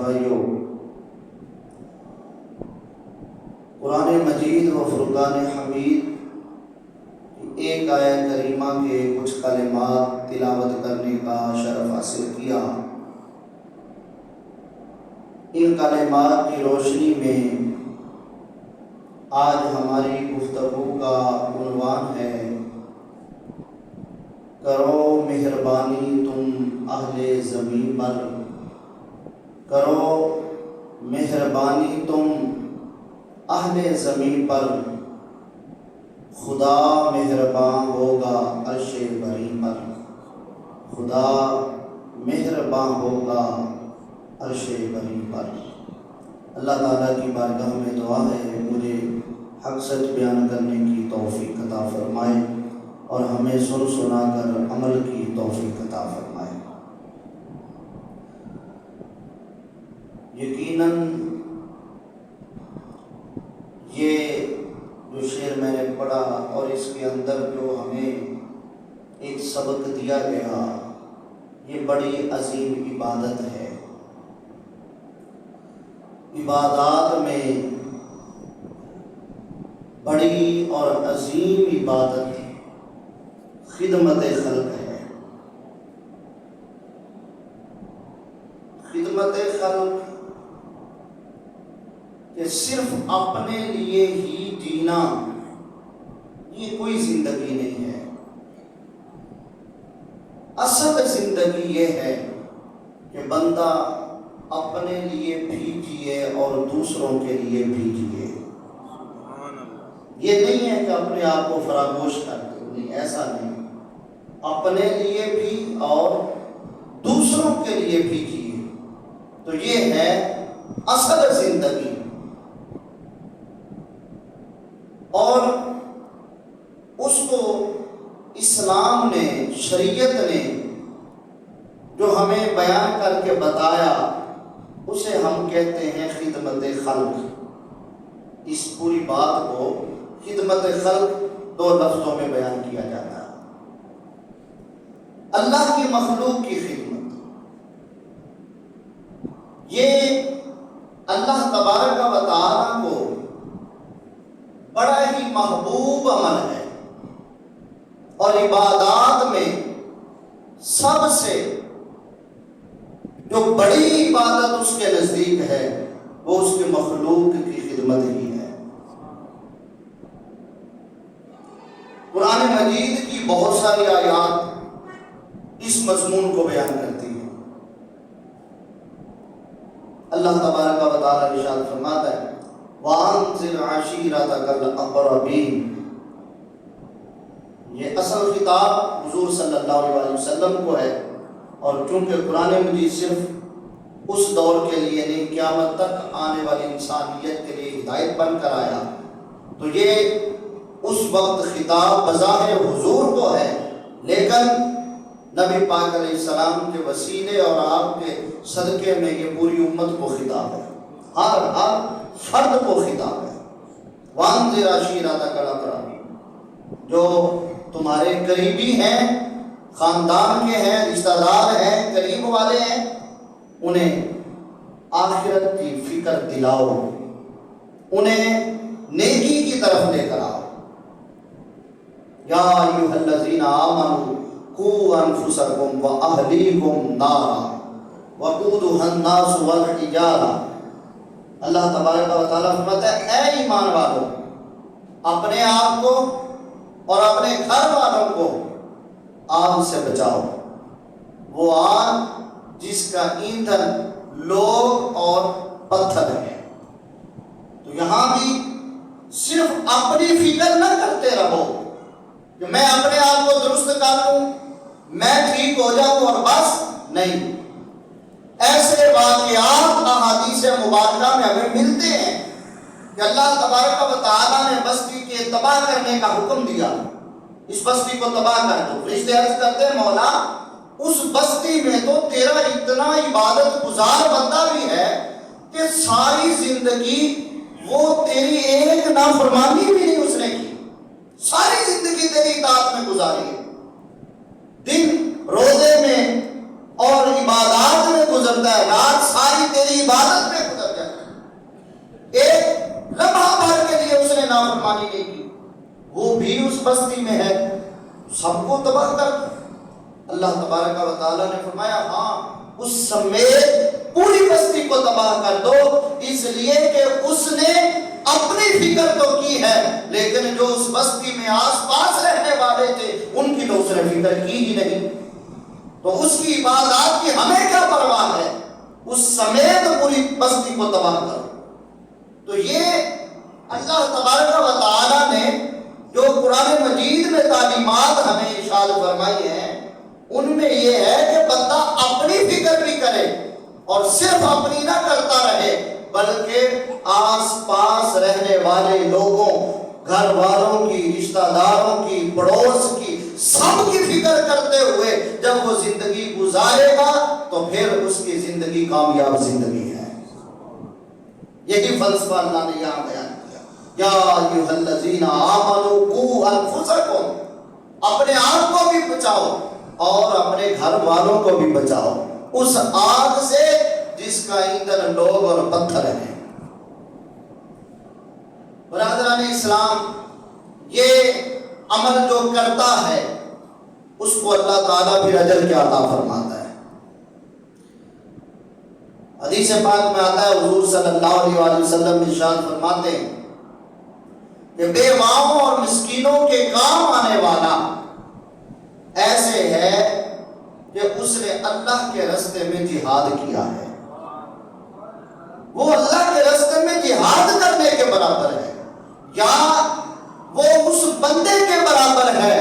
بھائیو، قرآن مجید و فرقان حمید کی ایک آیت کریمہ کے کچھ کلمات تلاوت کرنے کا شرف حاصل کیا۔ ان کلمات کی روشنی میں آج ہماری گفتگو کا عنوان ہے کرو مہربانی تم اہل زمین پر، کرو مہربانی تم اہل زمین پر، خدا مہربان ہوگا عرش بری پر، خدا مہربان ہوگا عرش بری پر۔ اللہ تعالیٰ کی بارگاہ میں دعا ہے مجھے حق سچ بیان کرنے کی توفیق عطا فرمائے اور ہمیں سن سنا کر عمل کی توفیق عطا فرمائے۔ یقیناً یہ جو شعر میں نے پڑھا اور اس کے اندر جو ہمیں ایک سبق دیا گیا، یہ بڑی عظیم عبادت ہے۔ عبادات میں بڑی اور عظیم عبادت خدمت خلق ہے۔ خدمت خلق کہ صرف اپنے لیے ہی جینا یہ کوئی زندگی نہیں ہے۔ اصل زندگی یہ ہے کہ بندہ اپنے لیے بھی جیے اور دوسروں کے لیے بھی جیے۔ یہ نہیں ہے کہ اپنے آپ کو فراموش کر دے، نہیں، ایسا نہیں۔ اپنے لیے بھی اور دوسروں کے لیے بھی جیے، تو یہ ہے اصل زندگی۔ اور اس کو اسلام نے، شریعت نے جو ہمیں بیان کر کے بتایا، اسے ہم کہتے ہیں خدمت خلق۔ اس پوری بات کو خدمت خلق دو لفظوں میں بیان کیا جاتا ہے۔ اللہ کی مخلوق کی خدمت، یہ اللہ تبارک و تعالیٰ کو بڑا ہی محبوب عمل ہے، اور عبادات میں سب سے جو بڑی عبادت اس کے نزدیک ہے وہ اس کے مخلوق کی خدمت ہی ہے۔ قرآن مجید کی بہت ساری آیات اس مضمون کو بیان کرتی ہیں۔ اللہ تبارک و تعالیٰ ارشاد فرماتا ہے وَأَنذِرْ عَشِيرَتَكَ الْأَقْرَبِينَ۔ یہ اصل خطاب حضور صلی اللہ علیہ وسلم کو ہے، اور چونکہ قرآن مجید صرف اس دور کے لیے نہیں، قیامت تک آنے والی انسانیت کے لیے ہدایت بن کر آیا، تو یہ اس وقت خطاب بظاہر حضور کو ہے، لیکن نبی پاک علیہ السلام کے وسیلے اور آپ کے صدقے میں یہ پوری امت کو خطاب ہے، ہر فرد کو خطاب ہے۔ وَأَنذِرْ عَشِيرَتَكَ الْأَقْرَبِينَ، جو تمہارے قریبی ہیں، خاندان کے ہیں، رشتہ دار ہیں، قریب والے ہیں، انہیں آخرت کی فکر دلاؤ، انہیں نیکی کی طرف لے کر آؤ۔ یا ایھا الذین آمنوا قوا انفسکم واہلیکم نارا وقودھا الناس والحجارہ۔ اللہ تبارک و تعالیٰ فرماتا ہے اے ایمان والو، اپنے آپ کو اور اپنے گھر والوں کو آگ سے بچاؤ، وہ آگ جس کا ایندھن لوگ اور پتھر ہے۔ تو یہاں بھی صرف اپنی فکر نہ کرتے رہو کہ میں اپنے آپ کو درست کر لوں، میں ٹھیک ہو جاؤں اور بس، نہیں۔ ایسے واقعات احادیث مبارکہ میں ہمیں ملتے ہیں کہ اللہ تبارک و تعالیٰ نے بستی کے تباہ کرنے کا حکم دیا، اس بستی کو تباہ کر دو۔ فرشتے عرض کرتے ہیں مولا اس بستی میں تو تیرا اتنا عبادت گزار بندہ بھی ہے کہ ساری زندگی وہ تیری ایک نافرمانی بھی نہیں اس نے کی، ساری زندگی تیری اطاعت میں گزاری ہے، دن روزے میں اور عبادات میں گزرتا ہے، رات ساری تیری عبادت میں گزر جاتی ہے، ایک لمحہ بھر کے لیے اس نے نافرمانی نہیں کی، وہ بھی اس بستی میں ہے، سب کو تباہ کر دو۔ اللہ تبارک و تعالیٰ نے فرمایا ہاں اس سمیت پوری بستی کو تباہ کر دو، اس لیے کہ اس نے اپنی فکر تو کی ہے، لیکن جو اس بستی میں آس پاس رہنے والے تھے ان کی تو اس نے فکر کی ہی نہیں، تو اس کی عبادات کی ہمیں کیا پرواہ ہے، اس سمیت پوری بستی کو تباہ کرو۔ تو یہ اللہ تبارک و تعالیٰ نے جو قرآن مجید میں تعلیمات ہمیں ارشاد فرمائی ہیں، ان میں یہ ہے کہ بندہ اپنی فکر بھی کرے اور صرف اپنی نہ کرتا رہے، بلکہ آس پاس رہنے والے لوگوں، گھر والوں کی، رشتہ داروں کی، پڑوس کی، سب کی فکر کرتے ہوئے جب وہ زندگی گزارے گا تو پھر اس کی زندگی کامیاب زندگی ہے۔ یہی فلسفہ اللہ نے یہاں بیان کیا، یا ایھا الذین آمنوا قوا انفسکم، اپنے آپ کو بھی بچاؤ اور اپنے گھر والوں کو بھی بچاؤ اس آگ سے جس کا ایندھن لوگ اور پتھر ہیں۔ برادران اسلام، یہ عمل جو کرتا ہے اس کو اللہ تعالیٰ پھر اجر کیا عطا فرماتا ہے۔ حدیث پاک میں آتا ہے، حضور صلی اللہ علیہ وسلم ارشاد فرماتے ہیں کہ بیواؤں اور مسکینوں کے کام آنے والا ایسے ہے کہ اس نے اللہ کے راستے میں جہاد کیا ہے، وہ اللہ کے راستے میں جہاد کرنے کے برابر ہے، یا وہ اس بندے کے برابر ہے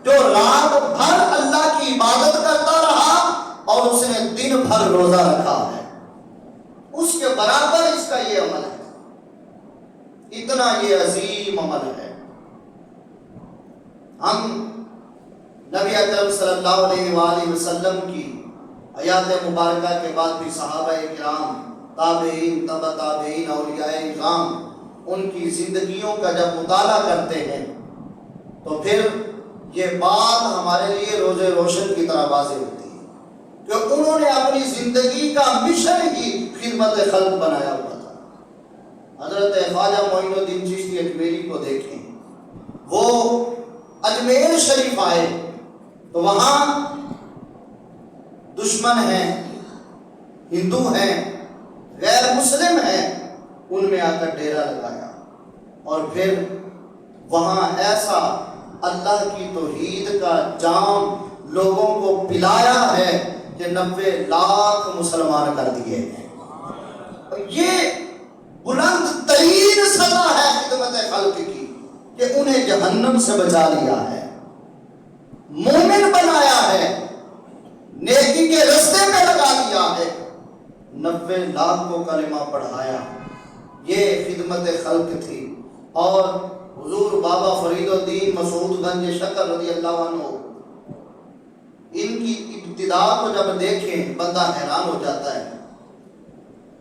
جو رات بھر اللہ کی عبادت کرتا رہا اور اس نے دن بھر روزہ رکھا ہے، اس کے برابر اس کا یہ عمل ہے، اتنا یہ عظیم عمل ہے۔ ہم نبی اکرم صلی اللہ علیہ وآلہ وسلم کی حیات مبارکہ کے بعد بھی صحابہ کرام، تابعین، تبع تابعین، اولیاء اعظام، ان کی زندگیوں کا جب مطالعہ کرتے ہیں تو پھر یہ بات ہمارے لیے روز روشن کی طرح واضح ہوتی ہے کہ انہوں نے اپنی زندگی کا مشن ہی خدمت خلق بنایا ہوا تھا۔ حضرت خواجہ معین الدین چشتی اجمیری کو دیکھیں، وہ اجمیر شریف آئے تو وہاں دشمن ہیں، ہندو ہیں، غیر مسلم ہیں، ان میں آ کر ڈیرا لگایا اور پھر وہاں ایسا اللہ کی توحید کا جام لوگوں کو پلایا ہے کہ 90 لاکھ مسلمان کر دیے ہیں۔ یہ بلند ترین سزا ہے خدمت خلق کی کہ انہیں جہنم سے بچا لیا ہے، مومن بنایا ہے، نیکی کے راستے پہ لگا دیا ہے، 90 لاکھ کو کلمہ پڑھایا، یہ خدمت خلق تھی۔ اور حضور بابا فرید الدین مسعود گنج شکر رضی اللہ عنہ، ان کی ابتدا کو جب دیکھیں بندہ حیران ہو جاتا ہے،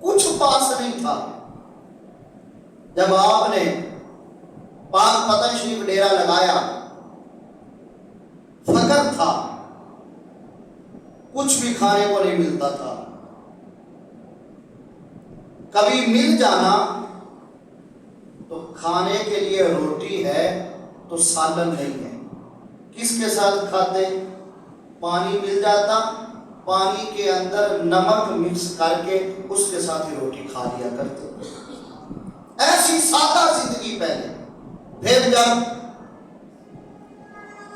کچھ پاس نہیں تھا، جب آپ نے پاک پتن شریف ڈیرا لگایا فقر تھا، کچھ بھی کھانے کو نہیں ملتا تھا، کبھی مل جانا تو کھانے کے لیے روٹی ہے تو سالن نہیں ہے، کس کے ساتھ کھاتے؟ پانی مل جاتا، پانی کے اندر نمک مکس کر کے اس کے ساتھ ہی روٹی کھا لیا کرتے، ایسی سادہ زندگی پہلے۔ پھر جب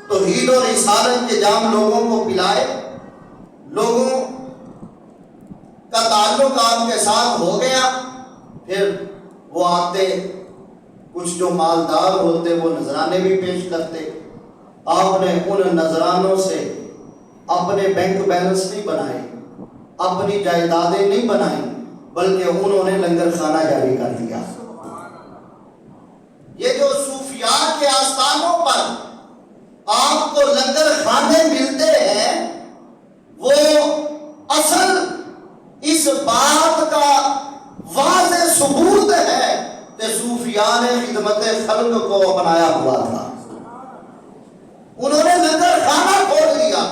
توحید و رسالت کے جام لوگوں کو پلائے، لوگوں کا تعلق آپ کے ساتھ ہو گیا، پھر وہ آتے، کچھ جو مالدار ہوتے وہ نذرانے بھی پیش کرتے، آپ نے ان نذرانوں سے اپنے بینک بیلنس نہیں بنائے، اپنی جائیدادیں نہیں بنائیں، بلکہ انہوں نے لنگر خانہ جاری کر دیا۔ یہ جو صوفیاء کے آستانوں پر آپ کو لنگر خانے ملتے ہیں، وہ اصل اس بات کا واضح ثبوت ہے کہ صوفیاء نے خدمت خلق کو اپنایا ہوا تھا، انہوں نے لنگر خانہ کھول دیا۔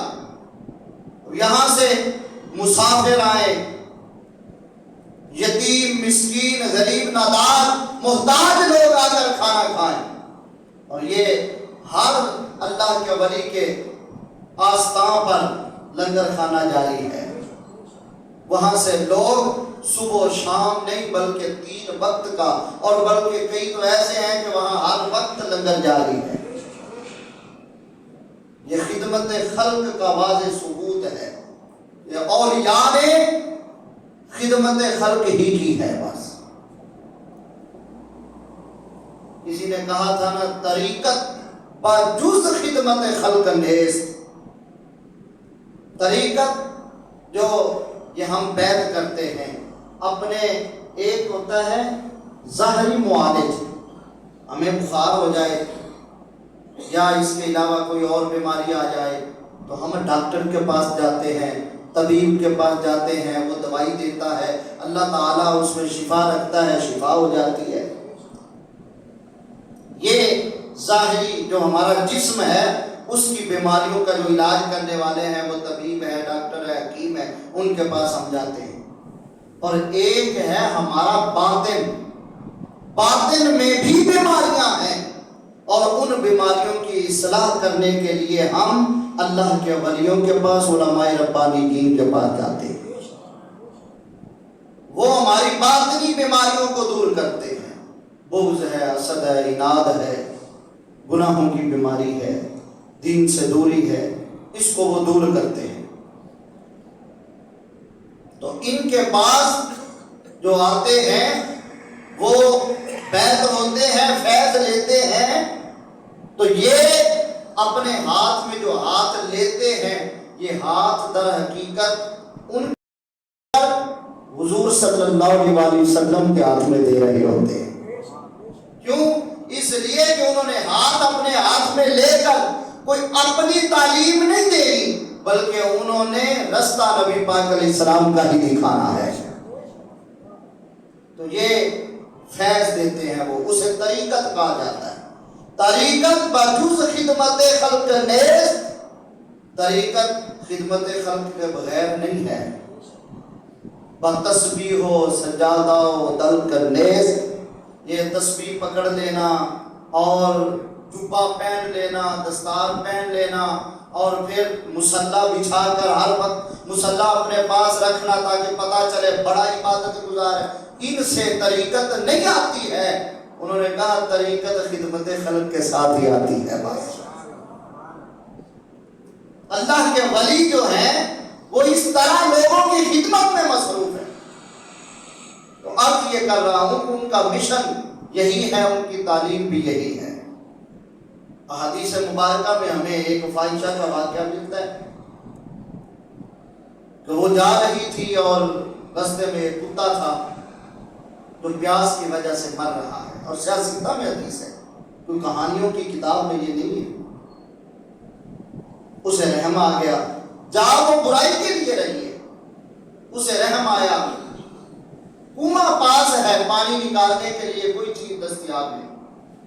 یہاں سے مسافر آئیں، یتیم، مسکین، غریب، نادار، محتاج لوگ آ کر کھانا کھائیں. اور یہ ہر اللہ کے ولی کے آستان پر لنگر کھانا جاری ہے. وہاں سے لوگ صبح و شام نہیں بلکہ 3 وقت کا، اور بلکہ کئی تو ایسے ہیں کہ وہاں ہر وقت لنگر جاری ہے. یہ خدمت خلق کا واضح ثبوت ہے. یہ اولیاء نے خدمت خلق ہی کی ہے. بس کسی نے کہا تھا نا، طریقت بجز خدمت خلق نیست. طریقت جو یہ ہم بیعت کرتے ہیں اپنے، ایک ہوتا ہے ظاہری معالج، ہمیں بخار ہو جائے یا اس کے علاوہ کوئی اور بیماری آ جائے تو ہم ڈاکٹر کے پاس جاتے ہیں، طبیب کے پاس جاتے ہیں، وہ دوائی دیتا ہے، اللہ تعالیٰ اس میں شفا رکھتا ہے، شفا ہو جاتی ہے. یہ ظاہری جو ہمارا جسم ہے اس کی بیماریوں کا جو علاج کرنے والے ہیں وہ طبیب ہے، ڈاکٹر ہے، حکیم ہے، ان کے پاس ہم جاتے ہیں. اور ایک ہے ہمارا باطن. باطن میں بھی بیماریاں ہیں، اور ان بیماریوں کی اصلاح کرنے کے لیے ہم اللہ کے ولیوں کے پاس، علماء ربانیین کے پاس جاتے ہیں. وہ ہماری باطنی بیماریوں کو دور کرتے ہیں. بغض ہے، حسد ہے، عناد ہے، گناہوں کی بیماری ہے، دین سے دوری ہے، اس کو وہ دور کرتے ہیں. تو ان کے پاس جو آتے ہیں وہ بیعت ہوتے ہیں، فیض لیتے ہیں. تو یہ اپنے ہاتھ میں جو ہاتھ لیتے ہیں، یہ ہاتھ در حقیقت ان حضور صلی اللہ علیہ وسلم کے ہاتھ میں دے رہے ہوتے ہیں. کیوں؟ اس لیے کہ انہوں نے ہاتھ اپنے ہاتھ میں لے کر کوئی اپنی تعلیم نہیں دے گی، بلکہ انہوں نے رستہ نبی پاک علیہ السلام کا ہی دکھانا ہے. تو یہ فیض دیتے ہیں، وہ اسے طریقت کہا جاتا ہے. طریقت بجز خدمت خلق نیست. طریقت خدمت خلق کے بغیر نہیں ہے. بتسبیح و سجادہ و دل کر نیست. یہ تسبیح پکڑ لینا اور جبہ پہن لینا، دستار پہن لینا، اور پھر مصلی بچھا کر ہر وقت مصلی اپنے پاس رکھنا تاکہ پتہ چلے بڑا عبادت گزار ہے، ان سے طریقت نہیں آتی ہے. انہوں نے کہا طریقت خدمت خلق کے ساتھ ہی آتی ہے. بس اللہ کے ولی جو ہیں وہ اس طرح لوگوں کی خدمت میں مصروف ہے. تو اب یہ کر رہا ہوں کہ ان کا مشن یہی ہے، ان کی تعلیم بھی یہی ہے. احادیث مبارکہ میں ہمیں ایک فاحشہ کا واقعہ ملتا ہے کہ وہ جا رہی تھی اور راستے میں ایک کتا تھا جو پیاس کی وجہ سے مر رہا ہے. اور سیاستہ میں حدیث ہے، کوئی کہانیوں کی کتاب میں یہ نہیں ہے. اسے رحم آ گیا، جہاں وہ برائی کے لیے رہی ہے اسے رحم آیا. کنواں پاس ہے، پانی نکالنے کے لیے کوئی چیز دستیاب نہیں.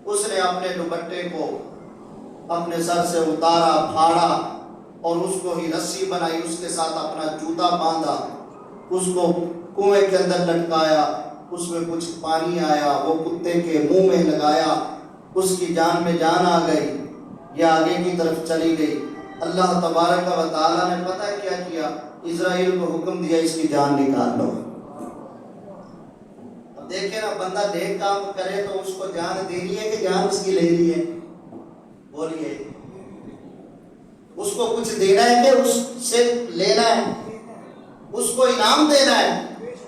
اس نے اپنے دوپٹے کو اپنے سر سے اتارا، پھاڑا، اور اس کو ہی رسی بنائی، اس کے ساتھ اپنا جوتا باندھا، اس کو کنویں کے اندر لٹکایا. اس میں کچھ پانی آیا، وہ کتے کے منہ میں لگایا، اس کی جان میں جان آ گئی. یہ آگے کی طرف چلی گئی. اللہ تبارک و تعالیٰ نے پتہ کیا کیا؟ اسرائیل کو حکم دیا اس کی جان نکال لو. اب دیکھیں نا، بندہ نیک کام کرے تو اس کو جان دینی ہے کہ جان اس کی لینی ہے؟ بولیے. اس کو کچھ دینا ہے کہ اس سے لینا ہے؟ اس کو انعام دینا ہے.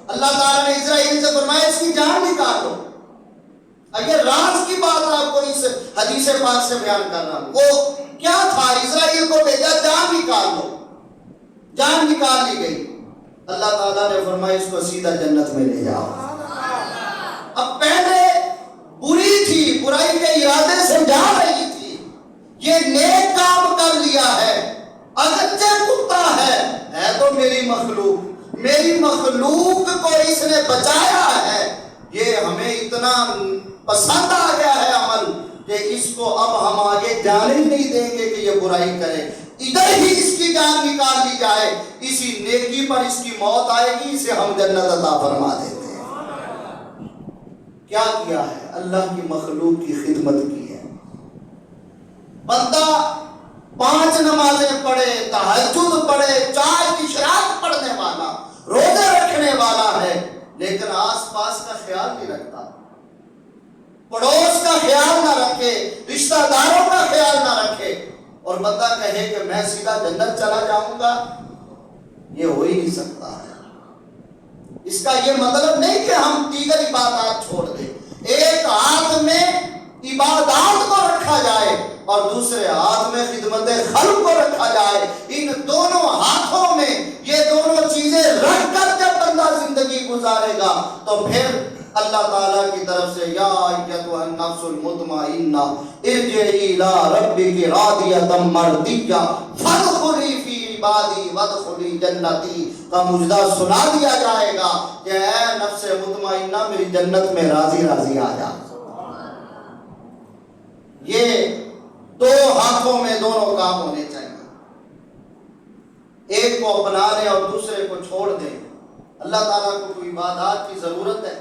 اللہ تعالیٰ نے اسرائیل سے فرمایا اس کی جان نکال دو. اگر راز کی بات آپ کو اس حدیث پاک سے بیان کر رہا ہوں، وہ کیا تھا؟ اسرائیل کو بھیجا جان نکال دو. جان نکال لی گئی. اللہ تعالیٰ نے فرمایا اس کو سیدھا جنت میں لے جاؤ. اب پہلے بری تھی، برائی کے ارادے سے جا رہی تھی، یہ نیک کام کر لیا ہے. اگرچہ کتا ہے تو میری مخلوق کو اس نے بچایا ہے. یہ ہمیں اتنا پسند آ گیا ہے عمل کہ اس کو اب ہم آگے جانے ہی نہیں دیں گے کہ یہ برائی کرے. ادھر ہی اس کی جان نکال لی جائے، اسی نیکی پر اس کی موت آئے گی، اسے ہم جنت عطا فرما دیتے ہیں۔ کیا کیا ہے؟ اللہ کی مخلوق کی خدمت کی ہے۔ بندہ 5 نمازیں پڑھے، تہجد پڑھے، 4 کی شرائط پڑھنے والا، روزے رکھنے والا ہے، لیکن آس پاس کا خیال نہیں رکھتا، پڑوس کا خیال نہ رکھے، رشتہ داروں کا خیال نہ رکھے، اور بندہ کہے کہ میں سیدھا جنت چلا جاؤں گا، یہ ہو ہی نہیں سکتا ہے۔ اس کا یہ مطلب نہیں کہ ہم دیگر عبادات چھوڑ دیں، ایک ہاتھ میں عبادات کو رکھا جائے اور دوسرے ہاتھ میں خدمت خلق کو رکھا جائے۔ ان دونوں ہاتھوں میں یہ دونوں چیزیں رکھ کر جب بندہ زندگی گزارے گا تو پھر اللہ تعالیٰ کی طرف سے یا ایتھا النفس المطمئنہ ارجعی الی ربک راضیۃ مرضیہ فادخلی فی عبادی وادخلی جنتی کا مجدہ سنا دیا جائے گا کہ اے نفس مطمئنہ میری جنت میں راضی راضی آ جا۔ یہ 2 ہاتھوں میں دونوں کام ہونے چاہیے، ایک کو اپنا لیں اور دوسرے کو چھوڑ دیں۔ اللہ تعالیٰ کو کوئی عبادات کی ضرورت ہے؟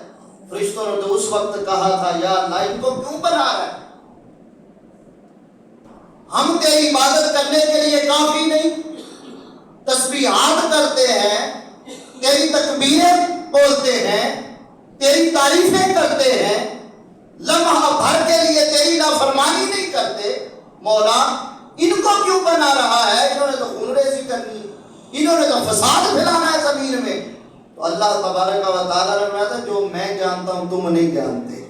فرشتوں نے تو اس وقت کہا تھا یا اللہ ان کو کیوں بنا رہا ہے؟ ہم تیری عبادت کرنے کے لیے کافی نہیں، تسبیحات کرتے ہیں، تیری تکبیریں بولتے ہیں، تیری تعریفیں کرتے ہیں، لمحہ بھر کے لیے تیری نافرمانی نہیں کرتے، مولا ان کو کیوں بنا رہا ہے؟ انہوں نے تو خون ریزی کرنی ہے، انہوں نے تو فساد پھیلانا ہے زمین میں۔ تو اللہ تبارک و تعالیٰ نے فرمایا جو میں جانتا ہوں تم نہیں جانتے۔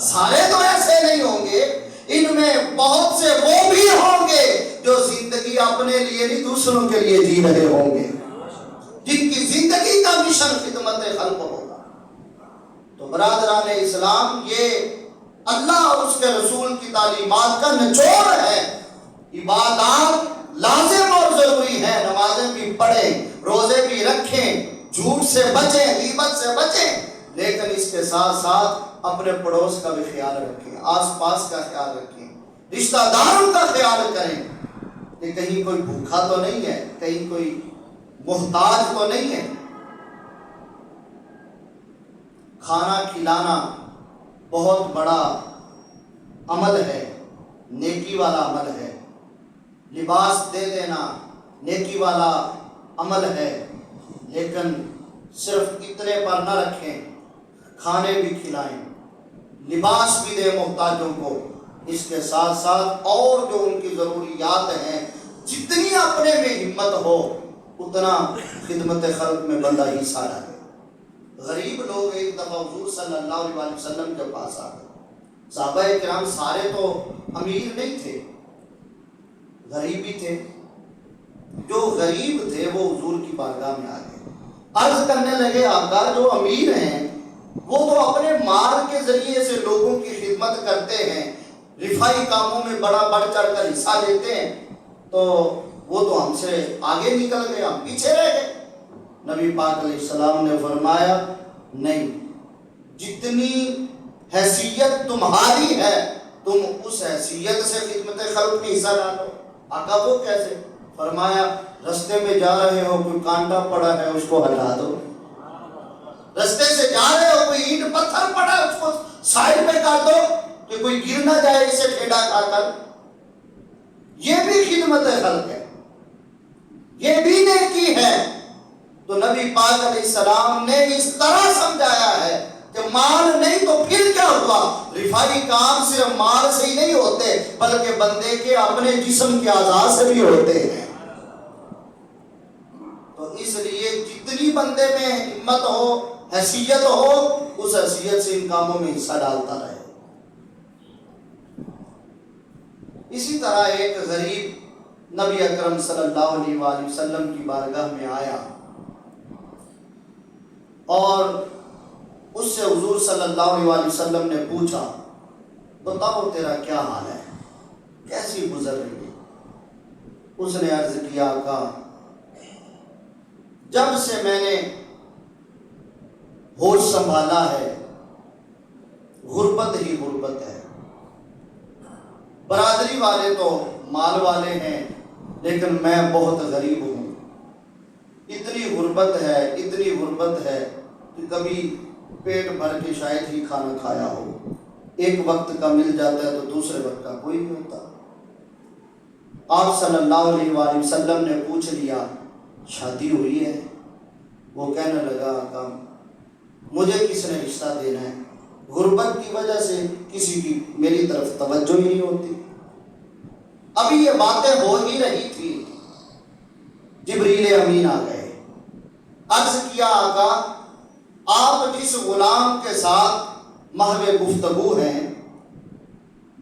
سارے تو ایسے نہیں ہوں گے، ان میں بہت سے وہ بھی ہوں گے جو زندگی اپنے لیے نہیں دوسروں کے لیے جی رہے ہوں گے، جن کی زندگی کا مشن خدمت خلق ہوگا۔ تو برادران اسلام، یہ اللہ اور اس کے رسول کی تعلیمات کا نچوڑ ہے۔ عبادات لازم اور ضروری ہے، نمازیں بھی پڑھیں، روزے بھی رکھیں، جھوٹ سے بچیں، غیبت سے بچیں، لیکن اس کے ساتھ ساتھ اپنے پڑوس کا بھی خیال رکھیں، آس پاس کا خیال رکھیں، رشتہ داروں کا خیال کریں کہ کہیں کوئی بھوکا تو نہیں ہے، کہیں کوئی محتاج تو نہیں ہے۔ کھانا کھلانا بہت بڑا عمل ہے، نیکی والا عمل ہے، لباس دے دینا نیکی والا عمل ہے، لیکن صرف اتنے پر نہ رکھیں، کھانے بھی کھلائیں، لباس بھی دیں محتاجوں کو، اس کے ساتھ ساتھ اور جو ان کی ضروریات ہیں جتنی اپنے میں ہمت ہو اتنا خدمت خلق میں بندہ حصہ ڈالے۔ غریب لوگ ایک دفعہ حضور صلی اللہ علیہ وسلم کے پاس آ گئے۔ صحابہ کرام سارے تو امیر نہیں تھے، غریب بھی تھے۔ جو غریب تھے وہ حضور کی بارگاہ میں آ گئے، عرض کرنے لگے آقا جو امیر ہیں وہ تو اپنے مال کے ذریعے سے لوگوں کی خدمت کرتے ہیں، رفائی کاموں میں بڑا بڑھ چڑھ کر حصہ لیتے ہیں، تو وہ تو ہم سے آگے نکل گئے، ہم پیچھے رہ گئے۔ نبی پاک علیہ السلام نے فرمایا نہیں، جتنی حیثیت تمہاری ہے تم اس حیثیت سے خدمت خلق میں حصہ ڈالو۔ آقا وہ کیسے؟ فرمایا رستے میں جا رہے ہو کوئی کانٹا پڑا ہے اس کو ہٹا دو، رستے سے جا رہے ہو کوئی اینٹ پتھر پڑا ہے اس کو سائڈ پہ کر دو کہ کوئی گر نہ جائے اسے ٹھیلا کھا کر۔ یہ بھی خدمت خلق ہے، یہ بھی نیکی ہے۔ تو نبی پاک علیہ السلام نے اس طرح سمجھایا ہے کہ مال نہیں تو پھر کیا ہوا؟ رفائی کام صرف مال سے ہی نہیں ہوتے بلکہ بندے کے اپنے جسم کے اعضاء سے بھی ہوتے ہیں۔ تو اس لیے جتنی بندے میں ہمت ہو، حیثیت ہو، اس حیثیت سے ان کاموں میں حصہ ڈالتا رہے۔ اسی طرح ایک غریب نبی اکرم صلی اللہ علیہ وآلہ وسلم کی بارگاہ میں آیا اور اس سے حضور صلی اللہ علیہ وآلہ وسلم نے پوچھا بتاؤ تیرا کیا حال ہے، کیسی گزر رہی ہے؟ اس نے عرض کیا آقا جب سے میں نے ہوش سنبھالا ہے غربت ہی غربت ہے، برادری والے تو مال والے ہیں، لیکن میں بہت غریب ہوں، اتنی غربت ہے کہ کبھی پیٹ بھر کے شاید ہی کھانا کھایا ہو، ایک وقت کا مل جاتا ہے تو دوسرے وقت کا کوئی نہیں ہوتا۔ آپ صلی اللہ علیہ وآلہ وسلم نے پوچھ لیا شادی ہوئی ہے؟ وہ کہنے لگا آقا مجھے کس نے رشتہ دینا ہے، غربت کی وجہ سے کسی کی میری طرف توجہ ہی نہیں ہوتی۔ ابھی یہ باتیں ہو ہی رہی تھی، جبریل امین آ گئے، عرض کیا آقا آپ جس غلام کے ساتھ محو گفتگو ہیں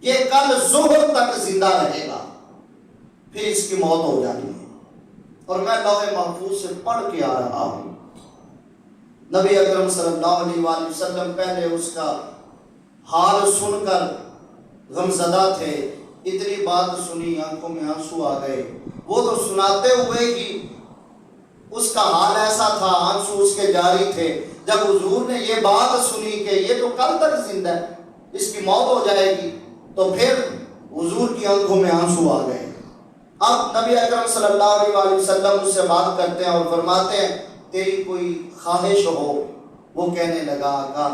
یہ کل ظہر تک زندہ رہے گا، پھر اس کی موت ہو جانی ہے۔ اور میں لوح محفوظ سے پڑھ کے آ رہا ہوں، نبی اکرم صلی اللہ علیہ وآلہ وسلم پہلے اس کا حال سن کر غمزدہ تھے، اتنی بات سنی آنکھوں میں آنسو آ گئے۔ وہ تو سناتے ہوئے ہی اس کا حال ایسا تھا، آنسو اس کے جاری تھے۔ جب حضور نے یہ بات سنی کہ یہ تو کل تک زندہ ہے، اس کی موت ہو جائے گی، تو پھر حضور کی آنکھوں میں آنسو آ گئے۔ اب نبی اکرم صلی اللہ علیہ وآلہ وسلم اس سے بات کرتے ہیں اور فرماتے ہیں تیری کوئی خواہش ہو؟ وہ کہنے لگا آقا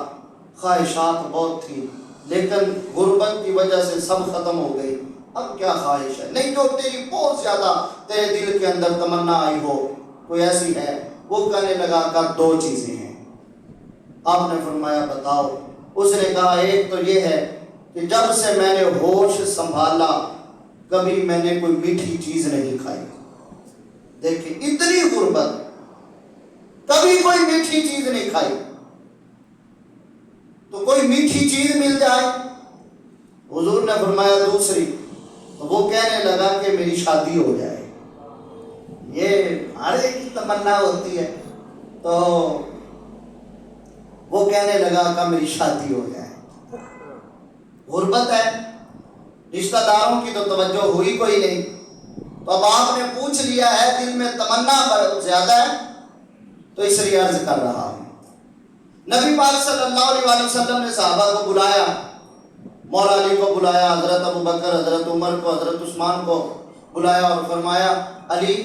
خواہشات بہت تھی لیکن غربت کی وجہ سے سب ختم ہو گئی، اب کیا خواہش ہے؟ نہیں جو تیری بہت زیادہ تیرے دل کے اندر تمنا آئی ہو کوئی ایسی ہے؟ وہ کہنے لگا آقا دو چیزیں ہیں۔ آپ نے فرمایا بتاؤ؟ اس نے کہا ایک تو یہ ہے کہ جب سے میں نے ہوش سنبھالا کبھی میں نے کوئی میٹھی چیز نہیں کھائی۔ دیکھیں اتنی غربت، کبھی کوئی میٹھی چیز نہیں کھائی، تو کوئی میٹھی چیز مل جائے۔ حضور نے فرمایا دوسری، تو وہ کہنے لگا کہ میری شادی ہو جائے۔ یہ ہر ایک کی تمنا ہوتی ہے، تو وہ کہنے لگا کہ میری شادی ہو جائے۔ غربت ہے، رشتہ داروں کی تو توجہ ہوئی کوئی نہیں، تو اب آپ نے پوچھ لیا ہے، دل میں تمنا بہت زیادہ ہے، تو اس لیے عرض کر رہا ہوں۔ نبی پاک صلی اللہ علیہ وآلہ وسلم نے صحابہ کو بلایا، مولا علی کو بلایا، حضرت ابو بکر، حضرت عمر کو، حضرت عثمان کو بلایا اور فرمایا علی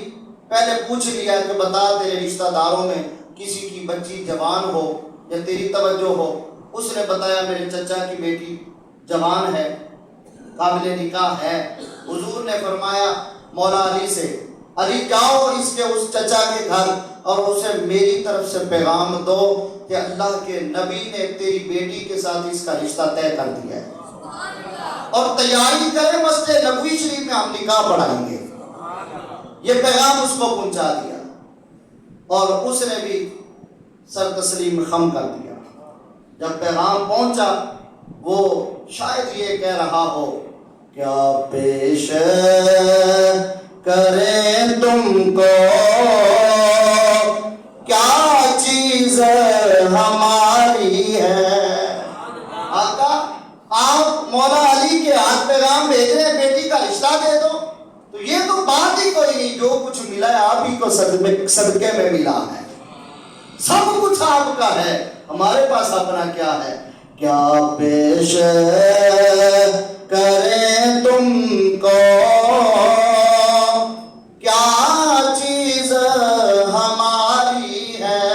پہلے پوچھ لیا کہ بتا تیرے رشتہ داروں میں کسی کی بچی جوان ہو یا تیری توجہ ہو؟ اس نے بتایا میرے چچا کی بیٹی جوان ہے، قابل نکاح ہے۔ حضور نے فرمایا مولا علی سے علی جاؤ اس کے اس چچا کے گھر اور اسے میری طرف سے پیغام دو کہ اللہ کے نبی نے تیری بیٹی کے ساتھ اس کا رشتہ طے کر دیا ہے، اور تیاری کرے مسجد نبوی شریف میں ہم نکاح پڑھائیں گے۔ یہ پیغام اس کو پہنچا دیا اور اس نے بھی سر تسلیم خم کر دیا۔ جب پیغام پہنچا وہ شاید یہ کہہ رہا ہو کیا پیش کریں تم کو، کیا چیز ہماری ہے۔ آقا آپ مولا علی کے ہاتھ پیغام بھیج رہے ہیں بیٹی کا رشتہ دے دو، تو یہ تو بات ہی کوئی نہیں، جو کچھ ملا ہے آپ ہی کو صدقے میں ملا ہے، سب کچھ آپ کا ہے، ہمارے پاس اپنا کیا ہے۔ کیا پیش کریں تم کو، کیا چیز ہماری ہے۔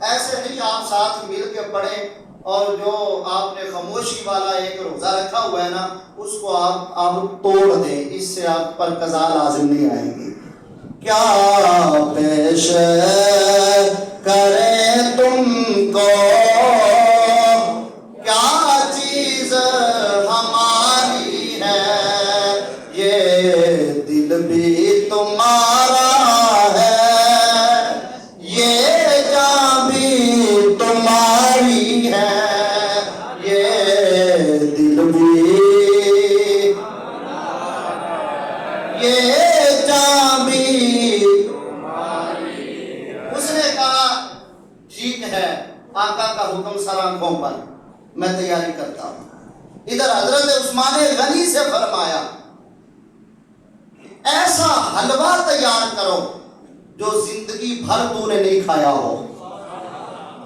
ایسے نہیں آپ ساتھ مل کے پڑھیں اور جو آپ نے خاموشی والا ایک روزہ رکھا ہوا ہے نا اس کو آپ توڑ دیں، اس سے آپ پر قضا لازم نہیں آئے گی۔ کیا پیش کریں تم کو، کیا چیز ہماری ہے، یہ دل بھی تمہارا ہے، یہ جان بھی تمہاری ہے، یہ دل بھی، یہ جان بھی۔ اس نے کہا ٹھیک ہے، آقا کا حکم سر آنکھوں پر، میں تیاری کرتا ہوں۔ ادھر حضرت عثمان غنی سے فرمایا ایسا حلوہ تیار کرو جو زندگی بھر تو نے نہیں کھایا ہو۔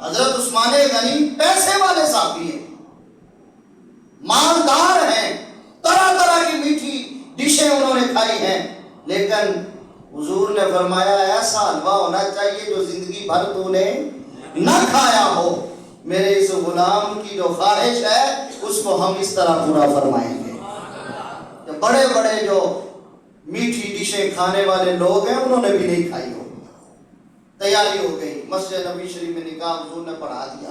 حضرت عثمان غنی پیسے والے صحابی ہیں، مالدار ہیں، طرح طرح کی میٹھی ڈشیں انہوں نے کھائی ہیں، لیکن لیکن حضور نے فرمایا ایسا حلوہ ہونا چاہیے جو زندگی بھر تو نے نہ کھایا ہو. میرے اس غلام کی جو خواہش ہے اس کو ہم اس طرح پورا فرمائیں گے. بڑے بڑے جو میٹھی ڈشیں کھانے والے لوگ ہیں انہوں نے بھی نہیں کھائی ہو. تیاری ہو گئی, مسجد نبی شریف میں نکاح حضور نے پڑھا دیا.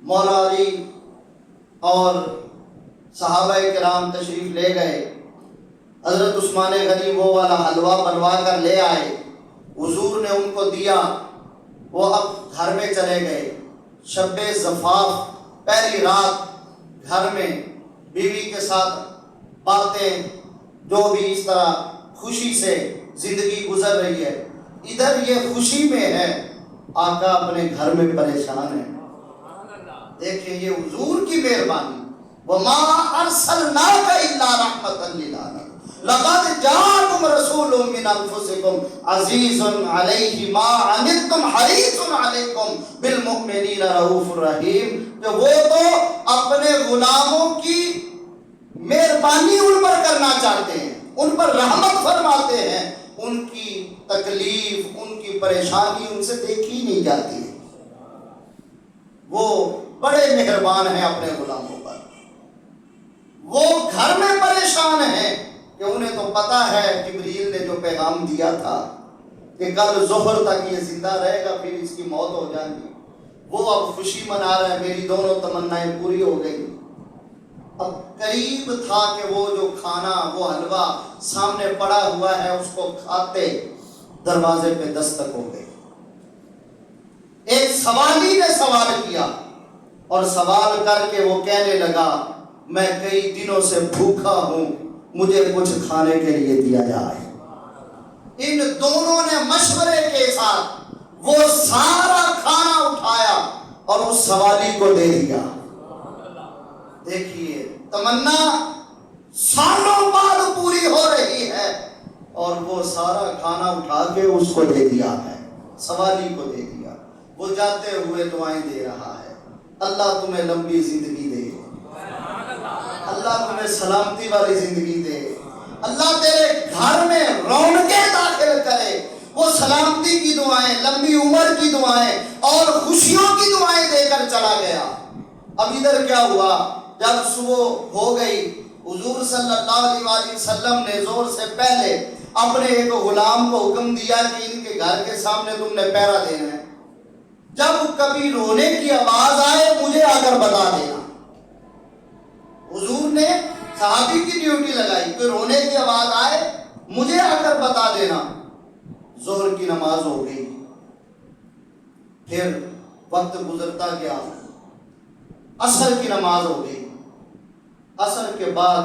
مولا علی اور صحابہ کرام تشریف لے گئے. حضرت عثمان غنی وہ والا حلوہ بنوا کر لے آئے, حضور نے ان کو دیا. وہ اب گھر میں چلے گئے. شب زفاف پہلی رات گھر میں بیوی کے ساتھ باتیں, جو بھی اس طرح خوشی سے زندگی گزر رہی ہے. ادھر یہ خوشی میں ہے, آقا اپنے گھر میں پریشان ہے. دیکھیں یہ حضور کی مہربانی. وَمَا أَرْسَلْنَاكَ إِلَّا رَحْمَةً لِّلْعَالَمِينَ لَقَدْ جَاءَكُمْ رَسُولٌ مِّنْ أَنفُسِكُمْ عَزِيزٌ عَلَيْهِ مَا عَنِتُّمْ حَرِيصٌ عَلَيْكُمْ بِالْمُؤْمِنِينَ رَءُوفٌ رَحِيمٌ. کہ وہ تو اپنے غلاموں کی مہربانی ان پر کرنا چاہتے ہیں, ان پر رحمت فرماتے ہیں. ان کی تکلیف, ان کی پریشانی ان سے دیکھی نہیں جاتی ہے. وہ بڑے مہربان ہیں اپنے غلاموں پر. وہ گھر میں پریشان ہیں کہ انہیں تو پتا ہے جبریل نے جو پیغام دیا تھا کہ کل ظہر تک یہ زندہ رہے گا پھر اس کی موت ہو جائے گی. وہ اب خوشی منا رہے ہیں, میری دونوں تمنائیں پوری ہو گئی. اب قریب تھا کہ وہ جو کھانا, وہ حلوہ سامنے پڑا ہوا ہے اس کو کھاتے, دروازے پہ دستک ہو گئی. ایک سوالی نے سوال کیا اور سوال کر کے وہ کہنے لگا میں کئی دنوں سے بھوکا ہوں, مجھے کچھ کھانے کے لیے دیا جائے. ان دونوں نے مشورے کے ساتھ وہ سارا کھانا اٹھایا اور اس سوالی کو دے دیا. دیکھیے تمنا سالوں بعد پوری ہو رہی ہے اور وہ سارا کھانا اٹھا کے اس کو دے دیا ہے, سوالی کو دے دیا. وہ جاتے ہوئے دعائیں دے رہا ہے, اللہ تمہیں لمبی زندگی دے, اللہ تمہیں سلامتی والی زندگی دے, اللہ تیرے گھر میں رونقیں داخل کرے. وہ سلامتی کی دعائیں, لمبی عمر کی دعائیں اور خوشیوں کی دعائیں دے کر چلا گیا. اب ادھر کیا ہوا, جب صبح ہو گئی حضور صلی اللہ علیہ وسلم نے زور سے پہلے اپنے ایک غلام کو حکم دیا کہ ان کے گھر کے سامنے تم نے پہرا دینا ہے. جب کبھی رونے کی آواز آئے مجھے آ کر بتا دینا. حضور نے صحابی کی ڈیوٹی لگائی کہ رونے کی آواز آئے مجھے آ کر بتا دینا. ظہر کی نماز ہو گئی, پھر وقت گزرتا گیا, عصر کی نماز ہو گئی. عصر کے بعد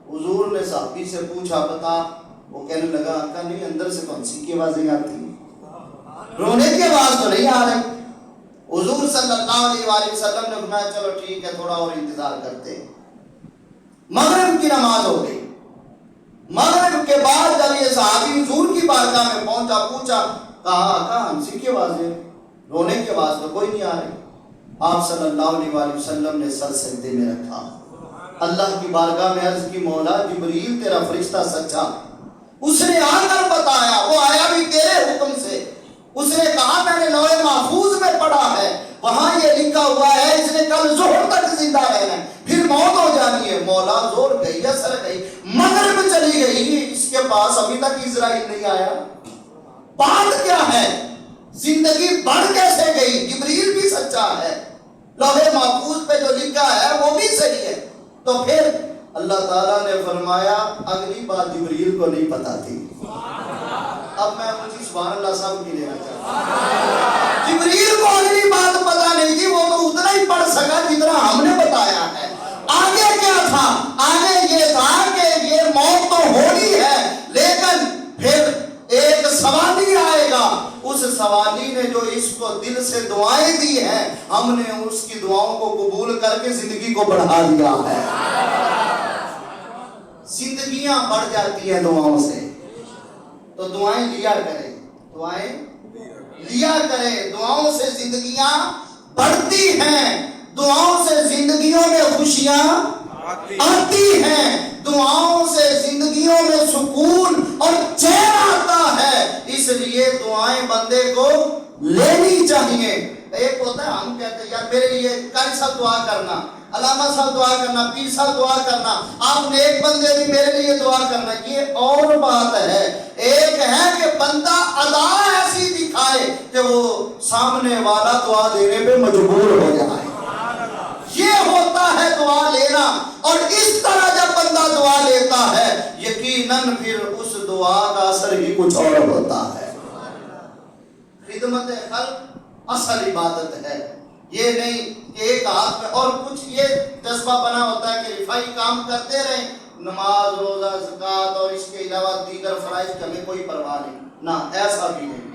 حضور نے صحابی سے پوچھا بتا, وہ کہنے لگا آقا نہیں, اندر سے کون سی کی آوازیں آتی ہیں, رونے کی آواز تو نہیں آ رہی. حضور صلی اللہ علیہ وسلم نے فرمایا چلو ٹھیک ہے تھوڑا اور انتظار کرتے ہیں. مغرب کی نماز ہو گئی. مغرب کے بعد جب یہ صحابی حضور کی بارگاہ میں پہنچا, پوچھا, کہا آقا ہنسی کی آوازیں, رونے کی آواز تو کوئی نہیں آ رہی. آپ صلی اللہ علیہ وسلم نے سر سجدے میں رکھا, اللہ کی بارگاہ میں عرض کی مولا جبریل تیرا فرشتہ سچا, اس نے آ کر بتایا, وہ آیا بھی تیرے حکم سے. اس نے کہا میں نے لوح محفوظ میں پڑھا ہے, وہاں یہ لکھا ہوا ہے اس نے کل ظہر تک زندہ رہنا ہے, پھر موت ہو جانی ہے. مولا زور گئی, اثر گئی, مغرب چلی گئی, اس کے پاس ابھی تک اسرائیل نہیں آیا. بات کیا ہے, زندگی بڑھ کیسے گئی؟ جبریل بھی سچا ہے, لوح محفوظ پہ جو لکھا ہے وہ بھی صحیح ہے. تو پھر اللہ تعالیٰ نے فرمایا اگلی بات جبریل کو نہیں پتا تھی. اب میں مجھے سبحان اللہ صاحب کی لینا چاہتا ہوں. جبریل کو اگلی بات پتا نہیں تھی, وہ تو اتنا ہی پڑھ سکا جتنا ہم نے بتایا ہے. آگے کیا تھا؟ آگے یہ تھا کہ یہ موت تو ہونی ہے, لیکن پھر ایک سوالی آئے گا. اس سوالی نے جو اس کو دل سے دعائیں دی ہیں, ہم نے اس کی دعاؤں کو قبول کر کے زندگی کو بڑھا دیا ہے. زندگیاں بڑھ جاتی ہیں دعاؤں سے. تو دعائیں لیا کریں, دعائیں لیا کریں, دعاؤں سے زندگیاں بڑھتی ہیں, دعاؤں سے زندگیوں میں خوشیاں آتی ہیں, دعاؤں سے زندگیوں میں سکون اور چین آتا ہے، اس لیے دعائیں بندے کو لینی چاہیے۔ ایک ہوتا ہے ہم کہتے ہیں یار میرے لیے قاری صاحب دعا کرنا، علامہ صاحب دعا کرنا، پیر صاحب دعا کرنا، آپ نیک بندے بھی میرے لیے دعا کرنا، یہ اور بات ہے۔ ایک ہے کہ بندہ ادا ایسی دکھائے کہ وہ سامنے والا دعا دینے پہ مجبور ہو جائے، یہ ہوتا ہے دعا لینا۔ اور اس طرح جب بندہ دعا لیتا ہے یقیناً پھر اس دعا کا اثر ہی کچھ اور ہوتا ہے۔ خدمت خلق اصل عبادت ہے، یہ نہیں کہ ایک ہاتھ میں اور کچھ یہ جذبہ بنا ہوتا ہے کہ رفائی کام کرتے رہیں، نماز روزہ زکوٰۃ اور اس کے علاوہ دیگر فرائض کی ہمیں کوئی پرواہ نہیں، نہ ایسا بھی نہیں۔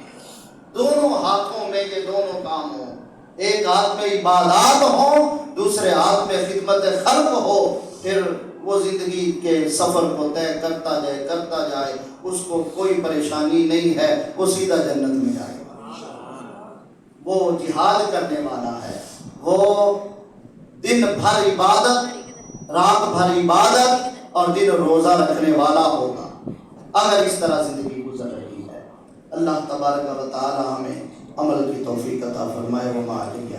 دونوں ہاتھوں میں یہ دونوں کام ہوں، ایک ہاتھ میں عبادات ہوں، دوسرے ہاتھ میں خدمت خلق ہو، پھر وہ زندگی کے سفر کو طے کرتا جائے، اس کو کوئی پریشانی نہیں ہے، وہ سیدھا جنت میں جائے گا۔ وہ جہاد کرنے والا ہے، وہ دن بھر عبادت، رات بھر عبادت اور دن روزہ رکھنے والا ہوگا اگر اس طرح زندگی گزر رہی ہے۔ اللہ تبارک و تعالی ہمیں عمل کی توفیق عطا فرمائے۔ وما علیہ